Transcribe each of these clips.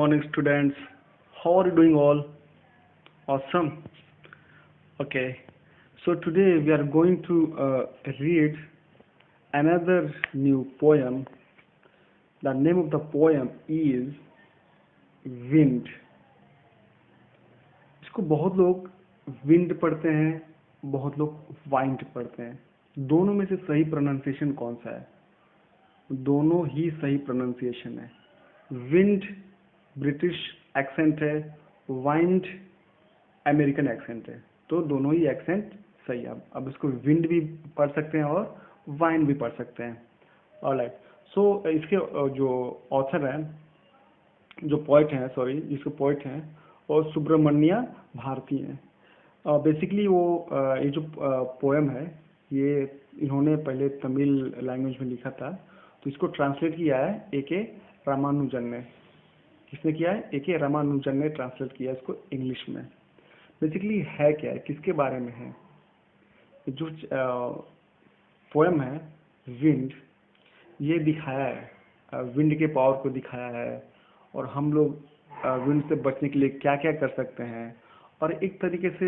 morning, students. How are you doing all? Awesome. Okay. So today we are going to read another new poem. The name of the poem is Wind. इसको बहुत लोग wind पढ़ते हैं, बहुत लोग wind पढ़ते हैं. दोनों में से सही प्रोनाउंसिएशन कौन सा है? दोनों ही सही प्रोनाउंसिएशन है. विंड ब्रिटिश एक्सेंट है, वाइंड अमेरिकन एक्सेंट है. तो दोनों ही एक्सेंट सही है. अब इसको विंड भी पढ़ सकते हैं और वाइंड भी पढ़ सकते हैं. ऑलराइट. सो इसके जो ऑथर है, जो पोइट हैं, सॉरी, जिसके पोइट हैं और सुब्रमण्या भारती हैं. बेसिकली वो ये जो पोएम है, ये इन्होंने पहले तमिल लैंग्वेज में लिखा था. तो इसको ट्रांसलेट किया है ए.के. रामानुजन ने. किसने किया है? ए.के. रामानुजन ने ट्रांसलेट किया इसको इंग्लिश में. बेसिकली है क्या है, किसके बारे में है? जो पोएम है विंड, ये दिखाया है, विंड के पावर को दिखाया है और हम लोग विंड से बचने के लिए क्या क्या कर सकते हैं. और एक तरीके से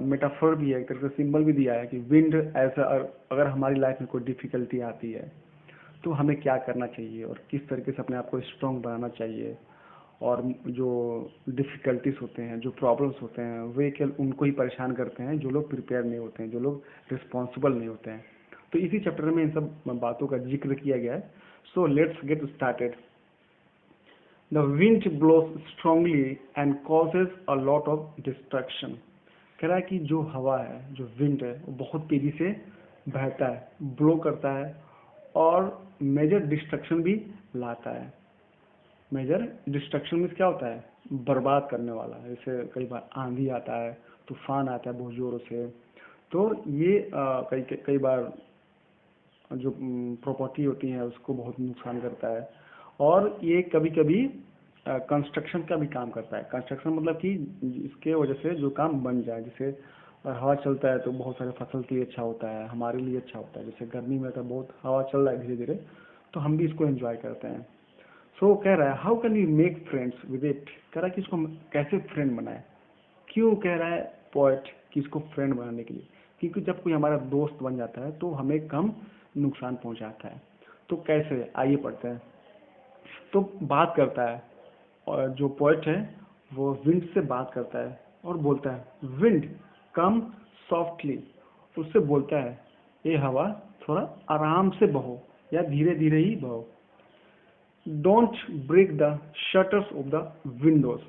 मेटाफर भी है, एक तरीके से सिंबल भी दिया है कि विंड ऐसा, अगर हमारी लाइफ में कोई डिफिकल्टी आती है तो हमें क्या करना चाहिए और किस तरीके से अपने आप को स्ट्रॉन्ग बनाना चाहिए. और जो डिफ़िकल्टीज होते हैं, जो प्रॉब्लम्स होते हैं, वे केवल उनको ही परेशान करते हैं जो लोग प्रिपेयर नहीं होते हैं, जो लोग रिस्पॉन्सिबल नहीं होते हैं. तो इसी चैप्टर में इन सब बातों का जिक्र किया गया है. So let's get started. The wind blows strongly and causes a lot of destruction. कह रहा है कि जो हवा है, जो विंड है, वो बहुत तेजी से बहता है, ब्लो करता है और मेजर डिस्ट्रक्शन भी लाता है. मेजर डिस्ट्रक्शन मीन्स क्या होता है? बर्बाद करने वाला. जैसे कई बार आंधी आता है, तूफान आता है बहुत जोरों से. तो ये कई बार जो प्रॉपर्टी होती है उसको बहुत नुकसान करता है. और ये कभी कभी कंस्ट्रक्शन का भी काम करता है. कंस्ट्रक्शन मतलब कि इसके वजह से जो काम बन जाए. जैसे हवा चलता है तो बहुत सारे फसल के लिए अच्छा होता है, हमारे लिए अच्छा होता है. जैसे गर्मी में तो बहुत हवा चल रहा है धीरे धीरे, तो हम भी इसको एंजॉय करते हैं. सो कह रहा है how can you make friends with it. कह रहा है कि इसको कैसे फ्रेंड बनाए. क्यों कह रहा है पोएट कि इसको फ्रेंड बनाने के लिए? क्योंकि जब कोई हमारा दोस्त बन जाता है तो हमें कम नुकसान पहुंचाता है. तो कैसे, आइए पढ़ते हैं. तो बात करता है, और जो पोएट है वो विंड से बात करता है और बोलता है विंड कम सॉफ्टली. उससे बोलता है ये हवा थोड़ा आराम से बहो या धीरे धीरे ही बहो. Don't break the shutters of the windows.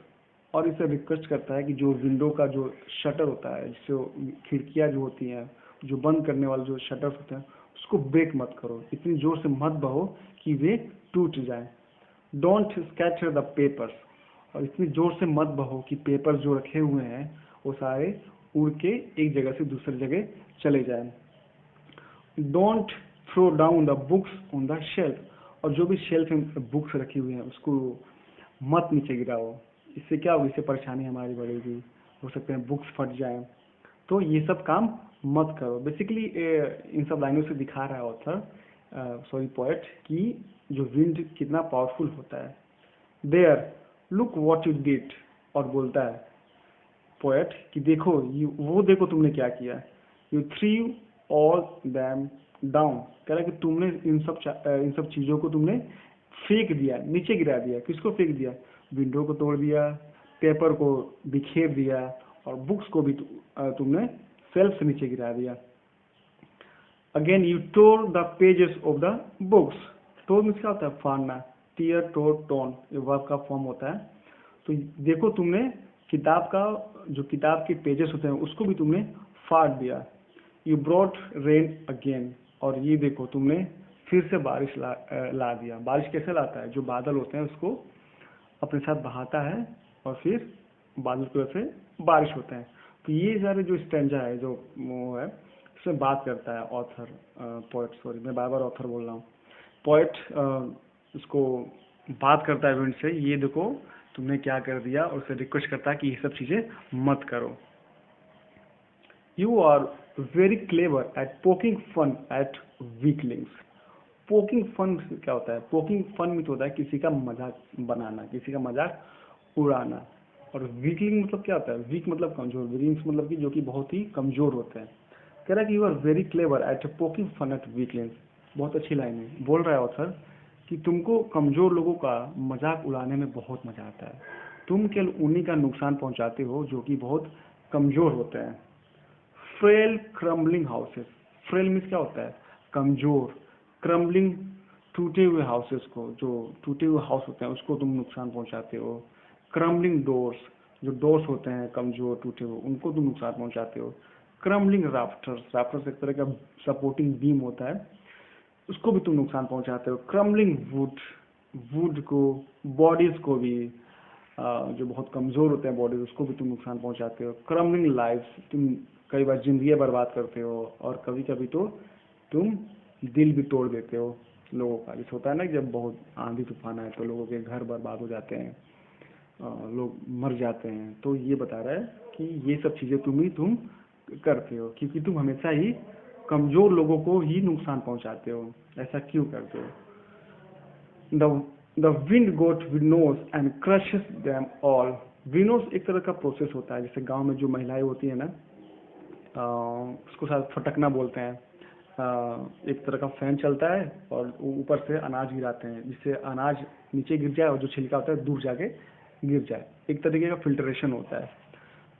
और इसे रिक्वेस्ट करता है कि जो विंडो का जो शटर होता है, जिससे खिड़कियां जो होती हैं, जो बंद करने वाले जो शटर्स होते हैं, उसको ब्रेक मत करो, इतनी जोर से मत बहो कि वे टूट जाए. Don't scatter the papers. और इतनी जोर से मत बहो कि पेपर जो रखे हुए हैं वो सारे उड़ के एक जगह से दूसरी जगह चले जाए. Don't throw down the books on the shelf. और जो भी शेल्फ में बुक्स रखी हुई हैं उसको मत नीचे गिराओ. इससे क्या होगी, इससे परेशानी हमारी बढ़ेगी, हो सकते हैं बुक्स फट जाएं. तो ये सब काम मत करो. बेसिकली इन सब लाइनों से दिखा रहा है ऑथर, सॉरी पोएट, कि जो विंड कितना पावरफुल होता है. There look what you did. और बोलता है पोएट कि देखो, वो देखो तुमने क्या किया. You threw all them down. कह रहा है कि तुमने इन सब चीजों को तुमने फेंक दिया, नीचे गिरा दिया. किसको फेंक दिया? विंडो को तोड़ दिया, पेपर को बिखेर दिया और बुक्स को भी तुमने सेल्फ से नीचे गिरा दिया. Again you tore the pages of the books. Tore means क्या होता है? फाड़ना. टीयर, टोर, टोन, ये वर्ब का फॉर्म होता है. तो देखो तुमने किताब के पेजेस होते हैं उसको भी तुमने फाड़ दिया. You brought rain again. और ये देखो तुमने फिर से बारिश ला दिया. बारिश कैसे लाता है? जो बादल होते हैं उसको अपने साथ बहाता है और फिर बादल की वजह से बारिश होता है. तो ये सारे जो स्टैंजा है, जो वो है, इसमें बात करता है ऑथर, पोएट, सॉरी मैं बार बार ऑथर बोल रहा हूँ. पोएट उसको बात करता है विंड से, ये देखो तुमने क्या कर दिया, और उसे रिक्वेस्ट करता है कि ये सब चीजें मत करो. You are very clever at poking fun at weaklings. Poking fun क्या होता है? पोकिंग फन में तो होता है किसी का मजाक बनाना, किसी का मजाक उड़ाना। और वीकलिंग मतलब क्या होता है? वीक मतलब कमजोर, वीकलिंग्स मतलब कि जो कि बहुत ही कमजोर होते हैं। कह रहा है कि you are very clever at poking fun at weaklings. बहुत अच्छी लाइन है। बोल रहा है ऑथर कि तुमको कमजोर लोगों का मजाक उड़ाने में बहुत मजा आता है। तुम केवल उन्हीं का नुकसान पहुंचाते हो जो कि बहुत कमजोर होते हैं। Frail crumbling houses. Frail means क्या होता है? कमजोर। क्रम्बलिंग टूटे हुए हाउसेस को, जो टूटे हुए हाउस होते हैं उसको तुम नुकसान पहुंचाते हो। क्रम्बलिंग डोर्स, जो डोर्स होते हैं कमजोर टूटे हुए उनको तुम नुकसान पहुंचाते हो। क्रम्बलिंग राफ्टर्स, राफ्टर्स एक तरह का सपोर्टिंग बीम होता है, उसको भी तुम नुकसान पहुंचाते हो। क्रम्बलिंग वुड, वुड को, बॉडीज को भी, जो बहुत कमजोर होते हैं बॉडीज उसको भी तुम नुकसान पहुंचाते हो। क्रम्बलिंग लाइफ, तुम कई बार जिंदगी बर्बाद करते हो, और कभी कभी तो तुम दिल भी तोड़ देते हो लोगों का। जैसे होता है ना कि जब बहुत आंधी तूफान आए तो लोगों के घर बर्बाद हो जाते हैं, लोग मर जाते हैं। तो ये बता रहा है कि ये सब चीजें तुम करते हो क्योंकि तुम हमेशा ही कमजोर लोगों को ही नुकसान पहुंचाते हो। ऐसा क्यों करते हो? The the wind got winnows and crushes them all. Winnows एक तरह का प्रोसेस होता है, जैसे गांव में जो महिलाएं होती है ना, उसको शायद फटकना बोलते हैं। एक तरह का फैन चलता है और ऊपर से अनाज गिराते हैं जिससे अनाज नीचे गिर जाए और जो छिलका होता है दूर जाके गिर जाए। एक तरीके का फिल्ट्रेशन होता है।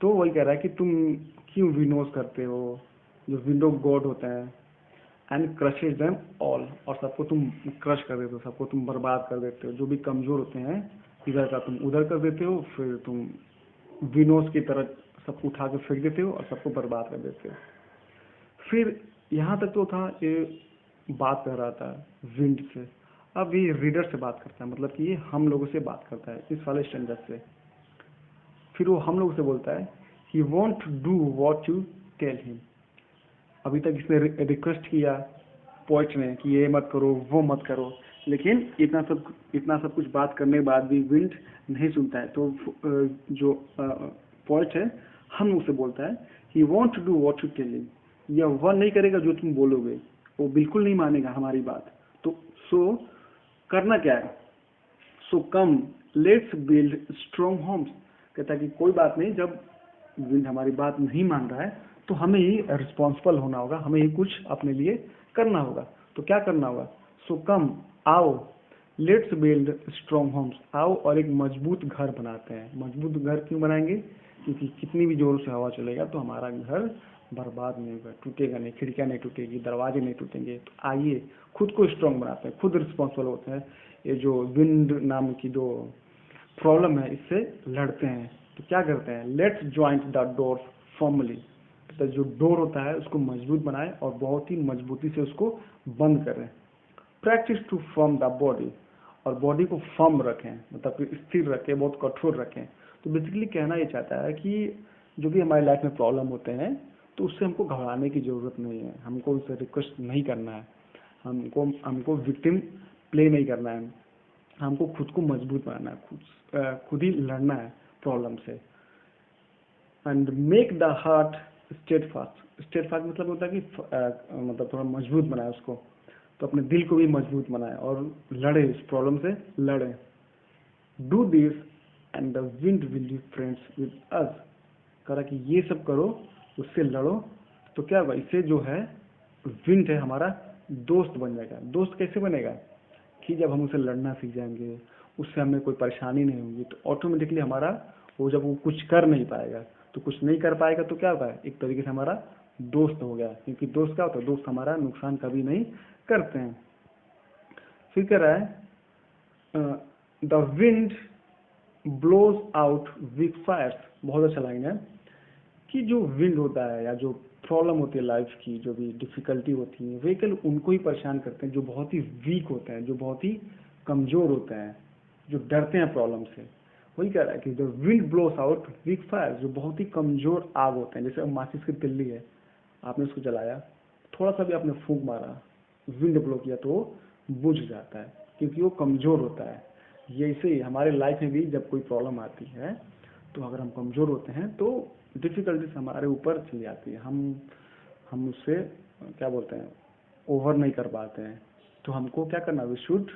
तो वही कह रहा है कि तुम क्यों विनोस करते हो, जो विंडो गॉड होते हैं, एंड क्रशेज देम ऑल, और सबको तुम क्रश कर देते हो, सबको तुम बर्बाद कर देते हो। जो भी कमजोर होते हैं इधर का तुम उधर कर देते हो, फिर तुम विनोस की तरह सबको उठा के फेंक देते हो और सबको बर्बाद कर देते हो। फिर यहाँ तक तो था, ये बात कर रहा था विंड से। अब ये रीडर से बात करता है, मतलब कि ये हम लोगों से बात करता है इस वाले स्टैंडर्ड से। फिर वो हम लोगों से बोलता है he won't do what you tell him. अभी तक इसने रिक्वेस्ट किया पोएट ने कि ये मत करो वो मत करो, लेकिन इतना सब कुछ बात करने के बाद भी विंड नहीं सुनता है। तो जो पोएट है हम उसे बोलता है he want to do what you tell him, या वह नहीं करेगा जो तुम बोलोगे, वो बिल्कुल नहीं मानेगा हमारी बात। तो सो करना क्या है? So come let's build strong homes. कहता है कि कोई बात नहीं, जब विंड हमारी बात नहीं मान रहा है तो हमें ही रिस्पॉन्सिबल होना होगा, हमें ही कुछ अपने लिए करना होगा। तो क्या करना होगा? सो कम, आओ, लेट्स बिल्ड स्ट्रॉन्ग होम्स, आओ और एक मजबूत घर बनाते हैं। मजबूत घर क्यों बनाएंगे? क्योंकि कितनी भी जोर से हवा चलेगा तो हमारा घर बर्बाद नहीं होगा, टूटेगा नहीं, खिड़कियां नहीं टूटेगी, दरवाजे नहीं टूटेंगे। तो आइए खुद को स्ट्रॉन्ग बनाते हैं, खुद रिस्पॉन्सिबल होते हैं। ये जो विंड नाम की जो प्रॉब्लम है इससे लड़ते हैं। तो क्या करते हैं? Let's joint the door formally. तो जो डोर होता है उसको मजबूत बनाए और बहुत ही मजबूती से उसको बंद करें। Practice to form the body, और बॉडी को फॉर्म रखें, मतलब कि स्थिर रखें, बहुत कठोर रखें। तो बेसिकली कहना ये चाहता है कि जो भी हमारी लाइफ में प्रॉब्लम होते हैं तो उससे हमको घबराने की जरूरत नहीं है, हमको उससे रिक्वेस्ट नहीं करना है, हमको हमको विक्टिम प्ले नहीं करना है, हमको खुद को मजबूत बनाना है, खुद ही लड़ना है प्रॉब्लम से। And make the heart state fast. State fast मतलब होता है कि मतलब थोड़ा मजबूत बनाए उसको। तो अपने दिल को भी मजबूत बनाए और लड़े, इस प्रॉब्लम से लड़े। Do this and the wind will be friends with us. करा कि ये सब करो, उससे लड़ो, तो क्या होगा? इससे जो है विंड है हमारा दोस्त बन जाएगा। दोस्त कैसे बनेगा? कि जब हम उसे लड़ना सीख जाएंगे, उससे हमें कोई परेशानी नहीं होगी, तो ऑटोमेटिकली हमारा वो, जब वो कुछ कर नहीं पाएगा तो कुछ नहीं कर पाएगा तो क्या होगा? एक तरीके से हमारा दोस्त हो गया। क्योंकि दोस्त क्या होता है? दोस्त हमारा नुकसान कभी नहीं करते हैं। फिर कह रहा है the wind blows out weak fires. बहुत अच्छा लाइन है कि जो विंड होता है या जो प्रॉब्लम होती है लाइफ की, जो भी डिफिकल्टी होती है, वे केवल उनको ही परेशान करते हैं जो बहुत ही वीक होते हैं, जो बहुत ही कमजोर होते हैं, जो डरते हैं प्रॉब्लम से। वही कह रहा है कि the wind blows out weak fire, जो बहुत ही कमजोर आग होते हैं। जैसे माचिस की तिल्ली है, आपने उसको जलाया, थोड़ा सा भी आपने फूंक मारा, विंड ब्लो किया तो वो बुझ जाता है क्योंकि वो कमजोर होता है। ये ऐसे ही हमारे लाइफ में भी जब कोई प्रॉब्लम आती है तो अगर हम कमजोर होते हैं तो डिफिकल्टीज हमारे ऊपर चली आती है, हम उससे क्या बोलते हैं, ओवर नहीं कर पाते हैं। तो हमको क्या करना? We should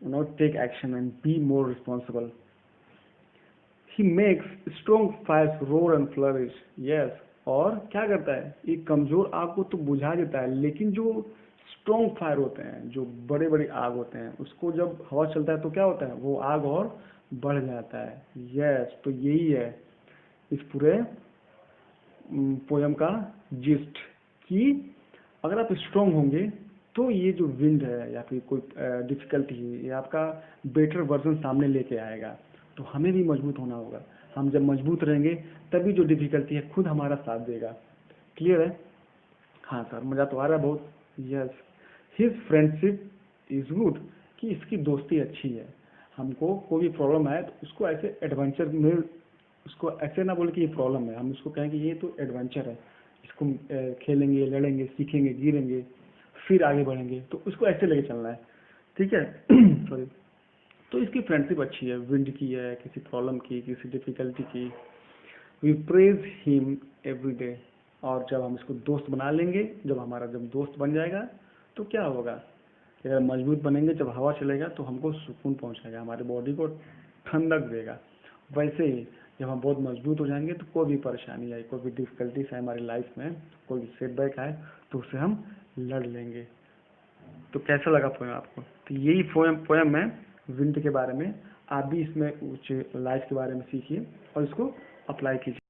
not take action and be more responsible. He makes strong fires roar and flourish, yes. और क्या करता है, एक कमजोर आग को तो बुझा देता है, लेकिन जो स्ट्रॉन्ग फायर होते हैं, जो बड़े बड़े आग होते हैं, उसको जब हवा चलता है तो क्या होता है, वो आग और बढ़ जाता है। यस, तो यही है इस पूरे पोयम का जिस्ट, कि अगर आप स्ट्रांग होंगे तो ये जो विंड है या फिर कोई डिफिकल्टी है, ये आपका बेटर वर्जन सामने लेके आएगा। तो हमें भी मजबूत होना होगा। हम जब मजबूत रहेंगे तभी जो डिफिकल्टी है खुद हमारा साथ देगा। क्लियर है? हाँ सर, मज़ा तो आ रहा है बहुत। Yes, his friendship is good, कि इसकी दोस्ती अच्छी है। हमको कोई भी प्रॉब्लम आए तो उसको ऐसे एडवेंचर में, उसको ऐसे ना बोले कि ये प्रॉब्लम है, हम उसको कहें कि ये तो एडवेंचर है, इसको खेलेंगे, लड़ेंगे, सीखेंगे, गिरेंगे, फिर आगे बढ़ेंगे, तो उसको ऐसे लेके चलना है। ठीक है? सॉरी। तो इसकी फ्रेंडशिप अच्छी है, विंड की है, किसी प्रॉब्लम की, किसी डिफिकल्टी की। We praise him every day. और जब हम इसको दोस्त बना लेंगे, जब हमारा जब दोस्त बन जाएगा, तो क्या होगा कि अगर मजबूत बनेंगे, जब हवा चलेगा तो हमको सुकून पहुंचाएगा, हमारे बॉडी को ठंडक देगा। वैसे ही जब हम बहुत मजबूत हो जाएंगे तो कोई भी परेशानी आए, कोई भी डिफिकल्टीज आए हमारी लाइफ में, कोई भी सेटबैक आए, तो उससे हम लड़ लेंगे। तो कैसा लगा पोएम आपको? तो यही पोएम है विंड के बारे में। आप भी इसमें कुछ लाइफ के बारे में सीखिए और इसको अप्लाई कीजिए।